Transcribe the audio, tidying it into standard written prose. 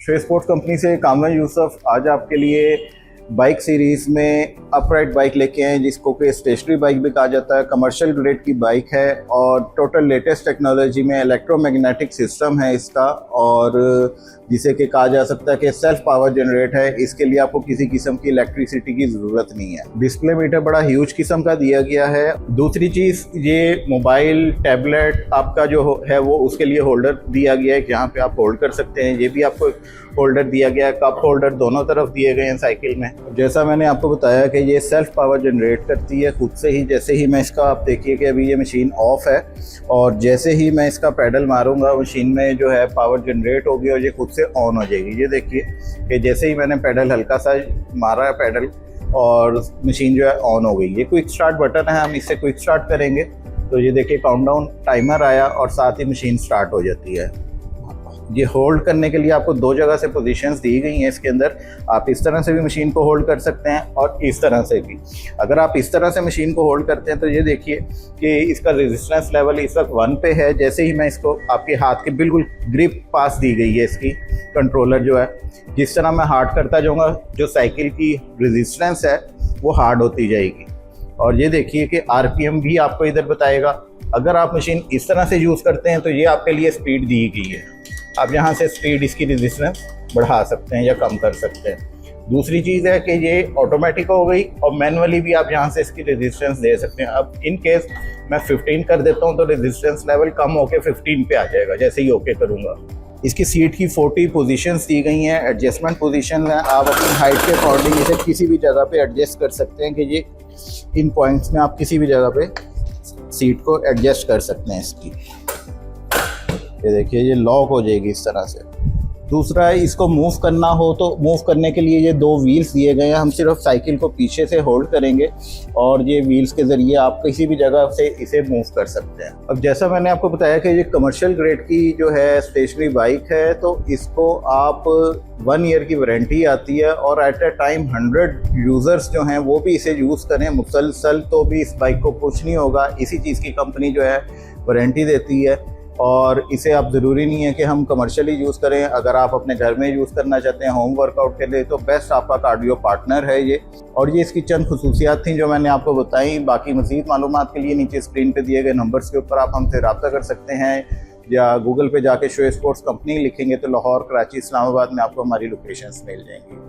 Show sports company से कामरान यूसुफ आज आपके लिए बाइक सीरीज़ में अपराइट बाइक लेके आए जिसको कि स्टेशनरी बाइक भी कहा जाता है। कमर्शियल ग्रेड की बाइक है और टोटल लेटेस्ट टेक्नोलॉजी में इलेक्ट्रोमैग्नेटिक सिस्टम है इसका, और जिसे कि कहा जा सकता है कि सेल्फ पावर जनरेट है। इसके लिए आपको किसी किस्म की इलेक्ट्रिसिटी की ज़रूरत नहीं है। डिस्प्ले मीटर बड़ा ह्यूज किस्म का दिया गया है। दूसरी चीज़, ये मोबाइल टैबलेट आपका जो है वो उसके लिए होल्डर दिया गया है जहाँ पे आप होल्ड कर सकते हैं। ये भी आपको होल्डर दिया गया है, कप होल्डर दोनों तरफ दिए गए हैं साइकिल में। जैसा मैंने आपको बताया कि ये सेल्फ पावर जनरेट करती है खुद से ही। जैसे ही मैं इसका, आप देखिए कि अभी ये मशीन ऑफ है और जैसे ही मैं इसका पैडल मारूंगा मशीन में जो है पावर जनरेट होगी और ये खुद से ऑन हो जाएगी। ये देखिए कि जैसे ही मैंने पैडल हल्का सा मारा है पैडल और मशीन जो है ऑन हो गई। ये क्विक स्टार्ट बटन है, हम इससे क्विक स्टार्ट करेंगे तो ये देखिए काउंटडाउन टाइमर आया और साथ ही मशीन स्टार्ट हो जाती है। ये होल्ड करने के लिए आपको दो जगह से पोजीशंस दी गई हैं इसके अंदर। आप इस तरह से भी मशीन को होल्ड कर सकते हैं और इस तरह से भी। अगर आप इस तरह से मशीन को होल्ड करते हैं तो ये देखिए कि इसका रेजिस्टेंस लेवल इस वक्त 1 पे है। जैसे ही मैं इसको, आपके हाथ के बिल्कुल ग्रिप पास दी गई है इसकी, कंट्रोलर जो है, जिस तरह मैं हार्ड करता जाऊँगा जो साइकिल की रेजिस्टेंस है वो हार्ड होती जाएगी। और ये देखिए कि RPM भी आपको इधर बताएगा। अगर आप मशीन इस तरह से यूज़ करते हैं तो ये आपके लिए स्पीड दी गई है। आप यहाँ से स्पीड इसकी रेजिस्टेंस बढ़ा सकते हैं या कम कर सकते हैं। दूसरी चीज़ है कि ये ऑटोमेटिक हो गई और मैनुअली भी आप यहाँ से इसकी रेजिस्टेंस दे सकते हैं। अब इन केस मैं 15 कर देता हूँ तो रेजिस्टेंस लेवल कम होकर 15 पे आ जाएगा जैसे ही ओके करूँगा। इसकी सीट की 40 पोजीशंस दी गई हैं, एडजस्टमेंट पोजीशन है। आप अपनी हाइट के अकॉर्डिंग इसे किसी भी जगह पे एडजस्ट कर सकते हैं कि ये इन पॉइंट्स में आप किसी भी जगह पे सीट को एडजस्ट कर सकते हैं इसकी। ये देखिए ये लॉक हो जाएगी इस तरह से। दूसरा है, इसको मूव करना हो तो मूव करने के लिए ये 2 व्हील्स दिए गए हैं। हम सिर्फ साइकिल को पीछे से होल्ड करेंगे और ये व्हील्स के ज़रिए आप किसी भी जगह से इसे मूव कर सकते हैं। अब जैसा मैंने आपको बताया कि ये कमर्शियल ग्रेड की जो है स्टेशनरी बाइक है, तो इसको आप 1 ईयर की वारंटी आती है और एट ए टाइम 100 यूज़र्स जो हैं वो भी इसे यूज़ करें मुसलसल तो भी इस बाइक को कुछ नहीं होगा। इसी चीज़ की कंपनी जो है वारंटी देती है। और इसे आप ज़रूरी नहीं है कि हम कमर्शियली यूज़ करें। अगर आप अपने घर में यूज़ करना चाहते हैं होम वर्कआउट के लिए तो बेस्ट आपका कार्डियो पार्टनर है ये। और ये इसकी चंद खुसूसियात थी जो मैंने आपको बताई। बाकी मज़ीद मालूमात के लिए नीचे स्क्रीन पे दिए गए नंबर्स के ऊपर आप हमसे रब्ता कर सकते हैं, या गूगल पे जाके शो स्पोर्ट्स कंपनी लिखेंगे तो लाहौर, कराची, इस्लामाबाद में आपको हमारी लोकेशंस मिल जाएंगी।